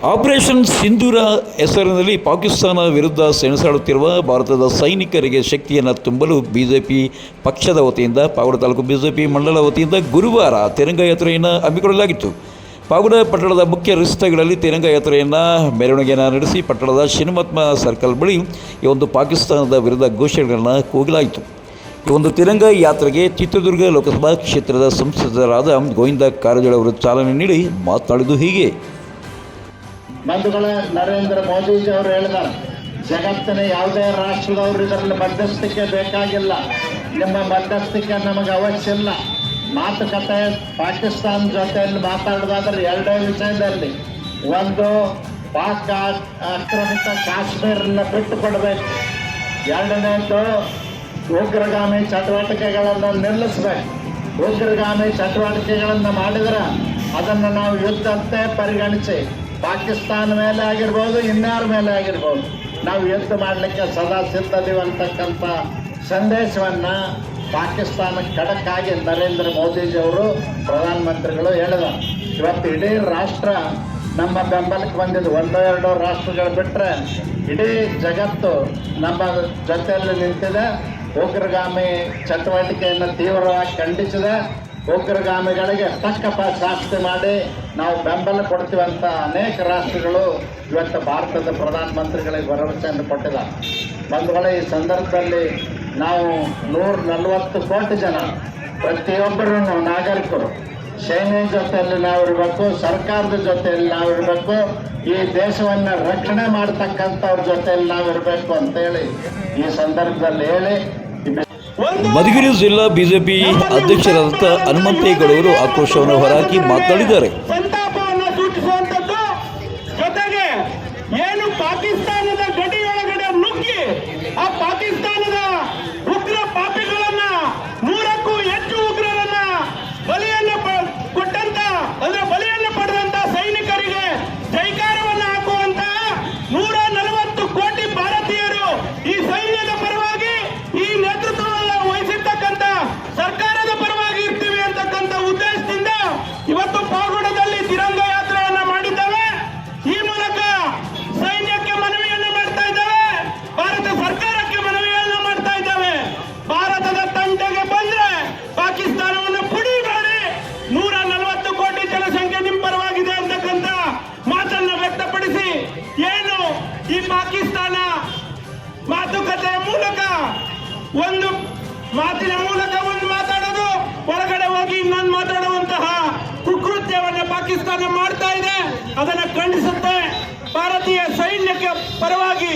Operation ಸಿಂಧೂರ ಹೆಸರಿನಲ್ಲಿ ಪಾಕಿಸ್ತಾನ ವಿರುದ್ಧ ಸೆಣಸಾಡುತ್ತಿರುವ ಭಾರತದ ಸೈನಿಕರಿಗೆ ಶಕ್ತಿಯನ್ನು ತುಂಬಲು ಬಿಜೆಪಿ ಪಕ್ಷದ ವತಿಯಿಂದ ಪಾವಗಡ ತಾಲೂಕು ಬಿಜೆಪಿ ಮಂಡಲ ವತಿಯಿಂದ ಗುರುವಾರ ತಿರಂಗ ಯಾತ್ರೆಯನ್ನು ಹಮ್ಮಿಕೊಳ್ಳಲಾಗಿತ್ತು. ಪಾವಗಡ ಪಟ್ಟಣದ ಮುಖ್ಯ ರಸ್ತೆಗಳಲ್ಲಿ ತಿರಂಗ ಯಾತ್ರೆಯನ್ನು ಮೆರವಣಿಗೆಯನ್ನು ನಡೆಸಿ ಪಟ್ಟಣದ ಶಿನಮತ್ಮ ಸರ್ಕಲ್ ಬಳಿ ಈ ಒಂದು ಪಾಕಿಸ್ತಾನದ ವಿರುದ್ಧ ಘೋಷಣೆಗಳನ್ನು ಕೂಗಲಾಯಿತು. ಈ ಒಂದು ತಿರಂಗ ಯಾತ್ರೆಗೆ ಚಿತ್ರದುರ್ಗ ಲೋಕಸಭಾ ಕ್ಷೇತ್ರದ ಸಂಸದರಾದ ಗೋವಿಂದ ಕಾರಜೋಳ ಅವರು ಚಾಲನೆ ನೀಡಿ ಮಾತನಾಡಿದ್ದು ಹೀಗೆ. ಬಂಧುಗಳೇ, ನರೇಂದ್ರ ಮೋದಿಜಿ ಅವರು ಹೇಳಿದ್ದಾರೆ, ಜಗತ್ತಿನ ಯಾವುದೇ ರಾಷ್ಟ್ರದವರು ಇದರಲ್ಲಿ ಮಧ್ಯಸ್ಥಿಕೆ ಬೇಕಾಗಿಲ್ಲ, ನಿಮ್ಮ ಮಧ್ಯಸ್ಥಿಕೆ ನಮಗೆ ಅವಶ್ಯ ಇಲ್ಲ. ಮಾತುಕತೆ ಪಾಕಿಸ್ತಾನ ಜೊತೆಯಲ್ಲಿ ಮಾತಾಡೋದಾದ್ರೆ ಎರಡೇ ವಿಷಯದಲ್ಲಿ, ಒಂದು ಪಾಕ್ ಆಕ್ರಮಿತ ಕಾಶ್ಮೀರನ್ನ ಬಿಟ್ಟು ಕೊಡಬೇಕು, ಎರಡನೇದು ಉಗ್ರಗಾಮಿ ಚಟುವಟಿಕೆಗಳನ್ನು ನಿಲ್ಲಿಸಬೇಕು. ಉಗ್ರಗಾಮಿ ಚಟುವಟಿಕೆಗಳನ್ನು ಮಾಡಿದರೆ ಅದನ್ನು ನಾವು ಯುದ್ಧಂತೆ ಪರಿಗಣಿಸಿ ಪಾಕಿಸ್ತಾನ ಮೇಲೆ ಆಗಿರ್ಬೋದು, ಇನ್ಯಾರ ಮೇಲೆ ಆಗಿರ್ಬೋದು, ನಾವು ಯುದ್ಧ ಮಾಡಲಿಕ್ಕೆ ಸದಾ ಸಿದ್ಧದೀವಿ ಅಂತಕ್ಕಂಥ ಸಂದೇಶವನ್ನು ಪಾಕಿಸ್ತಾನಕ್ಕೆ ಖಡಕ್ಕಾಗಿ ನರೇಂದ್ರ ಮೋದಿಜಿಯವರು ಪ್ರಧಾನಮಂತ್ರಿಗಳು ಹೇಳಿದರು. ಇವತ್ತು ಇಡೀ ರಾಷ್ಟ್ರ ನಮ್ಮ ಬೆಂಬಲಕ್ಕೆ ಬಂದಿದ್ದು. ಒಂದೋ ಎರಡೋ ರಾಷ್ಟ್ರಗಳು ಬಿಟ್ಟರೆ ಇಡೀ ಜಗತ್ತು ನಮ್ಮ ಜೊತೆಯಲ್ಲಿ ನಿಂತಿದೆ. ಉಗ್ರಗಾಮಿ ಚಟುವಟಿಕೆಯನ್ನು ತೀವ್ರವಾಗಿ ಖಂಡಿಸಿದೆ. ಉಗ್ರಗಾಮಿಗಳಿಗೆ ತಕ್ಕ ಶಾಸ್ತಿ ಮಾಡಿ ನಾವು ಬೆಂಬಲ ಕೊಡ್ತೀವಂತ ಅನೇಕ ರಾಷ್ಟ್ರಗಳು ಇವತ್ತು ಭಾರತದ ಪ್ರಧಾನಮಂತ್ರಿಗಳಿಗೆ ಭರವಸೆಯನ್ನು ಕೊಟ್ಟಿದ್ದಾರೆ. ಬಂಧುಗಳೇ, ಈ ಸಂದರ್ಭದಲ್ಲಿ ನಾವು 140 ಕೋಟಿ ಜನ ಪ್ರತಿಯೊಬ್ಬರೂ ನಾಗರಿಕರು ಸೈನ್ಯ ಜೊತೆಯಲ್ಲಿ ನಾವಿರಬೇಕು, ಸರ್ಕಾರದ ಜೊತೆಯಲ್ಲಿ ನಾವಿರಬೇಕು, ಈ ದೇಶವನ್ನು ರಕ್ಷಣೆ ಮಾಡ್ತಕ್ಕಂಥವ್ರ ಜೊತೆಯಲ್ಲಿ ನಾವಿರಬೇಕು ಅಂತೇಳಿ ಈ ಸಂದರ್ಭದಲ್ಲಿ ಹೇಳಿ, ಮಧುಗಿರಿ ಜಿಲ್ಲಾ ಬಿಜೆಪಿ ಅಧ್ಯಕ್ಷರಾದಂಥ ಹನುಮಂತೇಗೌಡರು ಆಕ್ರೋಶವನ್ನು ಹೊರಹಾಕಿ ಮಾತನಾಡಿದ್ದಾರೆ. ಸಂತಾಪವನ್ನು ಸೂಚಿಸುವಂಥದ್ದು, ಜೊತೆಗೆ ಏನು ಪಾಕಿಸ್ತಾನದ ಗಡಿಯೊಳಗಡೆ ನುಗ್ಗಿ ಆ ಪಾಕಿಸ್ತಾನದ ಉಗ್ರ ಪಾಪಿಗಳನ್ನ 100ಕ್ಕೂ ಹೆಚ್ಚು ಉಗ್ರರನ್ನ ಬಲಿಯನ್ನು ಕೊಟ್ಟಂತ, ಅಂದ್ರೆ ಬಲಿಯನ್ನು ಪಡೆದಂತ ಸೈನಿಕರಿಗೆ ಜೈಕಾರವನ್ನು ಹಾಕುವಂತ 140 ಕೋಟಿ ಭಾರತೀಯರು ಈ ಸೈನ್ಯದ ಪರವಾಗಿ, ಈ ನೇತೃತ್ವ ವಹಿಸಿರ್ತಕ್ಕಂಥ ಸರ್ಕಾರದ ಪರವಾಗಿ ಇರ್ತೀವಿ ಅಂತಕ್ಕಂಥ ಉದ್ದೇಶದಿಂದ ಇವತ್ತು ಪಾವಗಡದಲ್ಲಿ ತಿರಂಗ ಯಾತ್ರೆಯನ್ನ ಮಾಡಿದ್ದೇವೆ. ಈ ಮೂಲಕ ಸೈನ್ಯಕ್ಕೆ ಮನವಿಯನ್ನು ಮಾಡ್ತಾ ಇದ್ದೇವೆ, ಭಾರತ ಸರ್ಕಾರಕ್ಕೆ ಮನವಿಯನ್ನು ಮಾಡ್ತಾ ಇದ್ದೇವೆ. ಭಾರತದ ತಂಟೆಗೆ ಬಂದ್ರೆ ಪಾಕಿಸ್ತಾನವನ್ನು ಪುಡಿ ಮಾಡಿ 140 ಕೋಟಿ ಜನಸಂಖ್ಯೆ ನಿಮ್ಮ ಪರವಾಗಿದೆ ಅಂತಕ್ಕಂಥ ಮಾತನ್ನ ವ್ಯಕ್ತಪಡಿಸಿ, ಏನು ಈ ಪಾಕಿಸ್ತಾನ ಮಾತುಕತೆಯ ಮೂಲಕ ಒಂದು ಮಾತಿನ ಮೂಲಕ ಒಂದು ಮಾತಾಡೋದು, ಹೊರಗಡೆ ಹೋಗಿ ಇನ್ನೊಂದು ಮಾತಾಡುವಂತಹ ಕುಕೃತ್ಯವನ್ನು ಪಾಕಿಸ್ತಾನ ಮಾಡ್ತಾ ಇದೆ. ಅದನ್ನು ಖಂಡಿಸುತ್ತೆ. ಭಾರತೀಯ ಸೈನ್ಯಕ್ಕೆ ಪರವಾಗಿ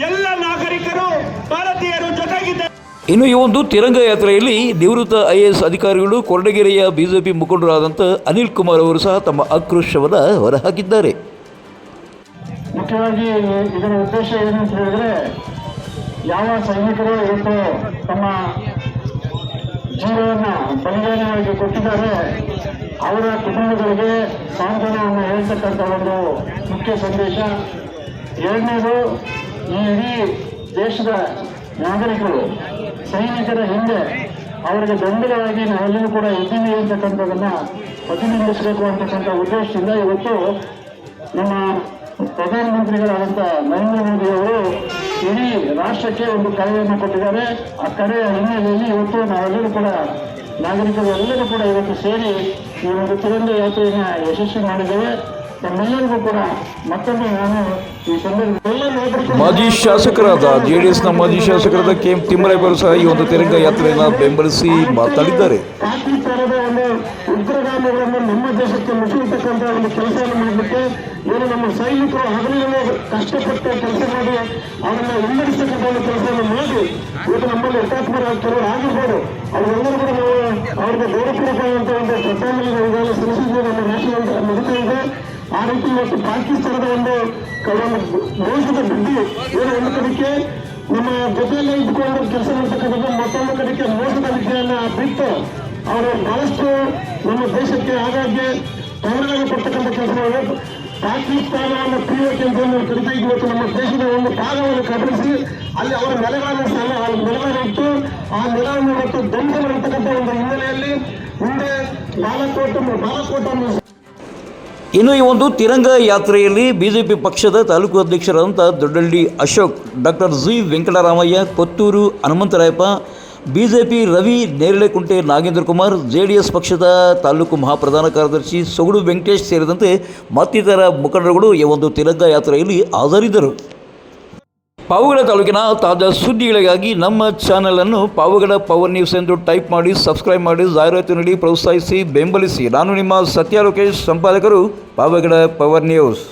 ಎಲ್ಲ ನಾಗರಿಕರು ಭಾರತೀಯರು ಜೊತೆಗಿದ್ದಾರೆ. ಇನ್ನು ಈ ಒಂದು ತಿರಂಗ ಯಾತ್ರೆಯಲ್ಲಿ ನಿವೃತ್ತ IAS ಅಧಿಕಾರಿಗಳು, ಕೊರಟಗೆರೆಯ ಬಿಜೆಪಿ ಮುಖಂಡರಾದಂಥ ಅನಿಲ್ ಕುಮಾರ್ ಅವರು ಸಹ ತಮ್ಮ ಆಕ್ರೋಶವನ್ನು ಹೊರಹಾಕಿದ್ದಾರೆ. ಮುಖ್ಯವಾಗಿ ಇದರ ಉದ್ದೇಶ ಏನು ಅಂತ ಹೇಳಿದ್ರೆ, ಯಾವ ಸೈನಿಕರು ಇವತ್ತು ತಮ್ಮ ಜೀವವನ್ನು ಬಲಿದಾನವಾಗಿ ಕೊಟ್ಟಿದ್ದಾರೆ ಅವರ ಕುಟುಂಬಗಳಿಗೆ ಸಾಂತ್ವನವನ್ನು ಹೇಳ್ತಕ್ಕಂಥ ಒಂದು ಮುಖ್ಯ ಸಂದೇಶ. ಎರಡನೇದು, ಈ ಇಡೀ ದೇಶದ ನಾಗರಿಕರು ಸೈನಿಕರ ಹಿಂದೆ ಅವರಿಗೆ ಬೆಂಬಲವಾಗಿ ನಾವೆಲ್ಲರೂ ಕೂಡ ಇದ್ದೀವಿ ಅಂತಕ್ಕಂಥದ್ದನ್ನು ಪ್ರತಿಬಿಂಬಿಸಬೇಕು ಅಂತಕ್ಕಂಥ ಉದ್ದೇಶದಿಂದ ಇವತ್ತು ನಮ್ಮ ಪ್ರಧಾನಮಂತ್ರಿಗಳಾದಂಥ ನರೇಂದ್ರ ಮೋದಿ ಅವರು ಇಡೀ ರಾಷ್ಟ್ರಕ್ಕೆ ಒಂದು ಕರೆಯನ್ನು ಕೊಟ್ಟಿದ್ದಾರೆ. ಆ ಕರೆಯ ಹಿನ್ನೆಲೆಯಲ್ಲಿ ಇವತ್ತು ನಾವೆಲ್ಲರೂ ಕೂಡ ನಾಗರಿಕರು ಎಲ್ಲರೂ ಕೂಡ ಇವತ್ತು ಸೇರಿ ಈ ಒಂದು ತಿರಂಗ ಯಾತ್ರೆಯನ್ನು ಯಶಸ್ವಿ ಮಾಡಿದ್ದೇವೆ. ನಮ್ಮೆಲ್ಲರಿಗೂ ಕೂಡ ಮತ್ತೊಮ್ಮೆ ನಾನು ಈ ಸಂದರ್ಭದಲ್ಲಿ ಮಾಜಿ ಶಾಸಕರಾದ JDSನ ಮಾಜಿ ಶಾಸಕರಾದ KM ತಿಮ್ಮರಾಯವರು ಸಹ ಈ ಒಂದು ತಿರಂಗ ಯಾತ್ರೆಯನ್ನು ಬೆಂಬಲಿಸಿ ಮಾತನಾಡಿದ್ದಾರೆ. ಪಾಕಿಸ್ತಾನದ ಒಂದು ಉಗ್ರಗಾಮಿಗಳನ್ನು ನಮ್ಮ ದೇಶಕ್ಕೆ ನುಸುಳತಕ್ಕಂಥ ಒಂದು ಕೆಲಸವನ್ನು ಮಾಡಲಿಕ್ಕೆ ಏನು ನಮ್ಮ ಸೈನಿಕರು ಹಗಲಿನ ಕಷ್ಟಪಟ್ಟು ಕೆಲಸ ಮಾಡಿ ಅವರನ್ನು ಹಿನ್ನಡೆಸತಕ್ಕಂಥ ಒಂದು ಕೆಲಸವನ್ನು ಮಾಡಿ ಇವತ್ತು ನಮ್ಮಲ್ಲಿ ಹುತಾತ್ಮರಾಗ್ತಾರೆ ಆಗಿರ್ಬೋದು. ಅವರೆಲ್ಲರೂ ಕೂಡ ನಾವು ಅವ್ರಿಗೆ ಗೌರವಪೂರ್ವಕವಾದಂಥ ಒಂದು ಶ್ರದ್ಧಾಂಜಲಿಗಳಿಗಾಗಿ ಸಲ್ಲಿಸಿದ್ದು ನಮ್ಮ ರಾಷ್ಟ್ರ ನಡೀತಾ ಇದೆ. ಆ ರೀತಿ ಇವತ್ತು ಪಾಕಿಸ್ತಾನದ ಒಂದು ಮೋಸದ ಬುದ್ಧಿ ಏನು ಒಂದು ಕಡೆಗೆ ನಮ್ಮ ಜೊತೆಯಲ್ಲೇ ಇದ್ದುಕೊಂಡು ಕೆಲಸ ಮಾಡ್ತಕ್ಕಂಥದ್ದು, ಮತ್ತೊಂದು ಕಡೆಗೆ ಮೋಸದ ವಿದ್ಯೆಯನ್ನು ಬಿಟ್ಟು ಅವರು ಬಹಳಷ್ಟು ನಮ್ಮ ದೇಶಕ್ಕೆ ಆಗಾಗ್ಗೆ ತೊಂದರೆಗಳು ಕೊಡ್ತಕ್ಕಂಥ ಕೆಲಸಗಳು ಪಾಕಿಸ್ತಾನವನ್ನು ಪ್ರಿಯಕ್ಕೆ ಅಂತ ಕರಿತಾ ಇವತ್ತು ನಮ್ಮ ದೇಶದ ಒಂದು ಭಾಗವನ್ನು ಕಬಳಿಸಿ ಅಲ್ಲಿ ಅವರ ನೆಲೆಗಳನ್ನು ಇಟ್ಟು ಆ ನೆಲವನ್ನು ಇವತ್ತು ಧ್ವಂಸ ಮಾಡಿರ್ತಕ್ಕಂಥ ಒಂದು ಹಿನ್ನೆಲೆಯಲ್ಲಿ ಮುಂದೆ ಬಾಲಕೋಟನ್ನು ಇನ್ನು ಈ ಒಂದು ತಿರಂಗ ಯಾತ್ರೆಯಲ್ಲಿ ಬಿಜೆಪಿ ಪಕ್ಷದ ತಾಲೂಕು ಅಧ್ಯಕ್ಷರಾದಂಥ Doddahalli Ashok, doctor G Venkataramaiah, Kothur Hanumantharayappa, BJP Ravi Neralekunte Nagendra Kumar, JDS ಪಕ್ಷದ ತಾಲೂಕು ಮಹಾಪ್ರಧಾನ ಕಾರ್ಯದರ್ಶಿ ಸೊಗಡು ವೆಂಕಟೇಶ್ ಸೇರಿದಂತೆ ಮತ್ತಿತರ ಮುಖಂಡರುಗಳು ಈ ಒಂದು ತಿರಂಗ ಯಾತ್ರೆಯಲ್ಲಿ ಹಾಜರಿದ್ದರು. ಪಾವಗಡ ತಾಲೂಕಿನ ತಾಜಾ ಸುದ್ದಿಗಳಿಗಾಗಿ ನಮ್ಮ ಚಾನಲನ್ನು ಪಾವಗಡ ಪವರ್ ನ್ಯೂಸ್ ಎಂದು ಟೈಪ್ ಮಾಡಿ, ಸಬ್ಸ್ಕ್ರೈಬ್ ಮಾಡಿ, ಜಾಹೀರಾತು ನೀಡಿ ಪ್ರೋತ್ಸಾಹಿಸಿ, ಬೆಂಬಲಿಸಿ. ನಾನು ನಿಮ್ಮ ಸತ್ಯ ಲೋಕೇಶ್, ಸಂಪಾದಕರು, ಪಾವಗಡ ಪವರ್ ನ್ಯೂಸ್.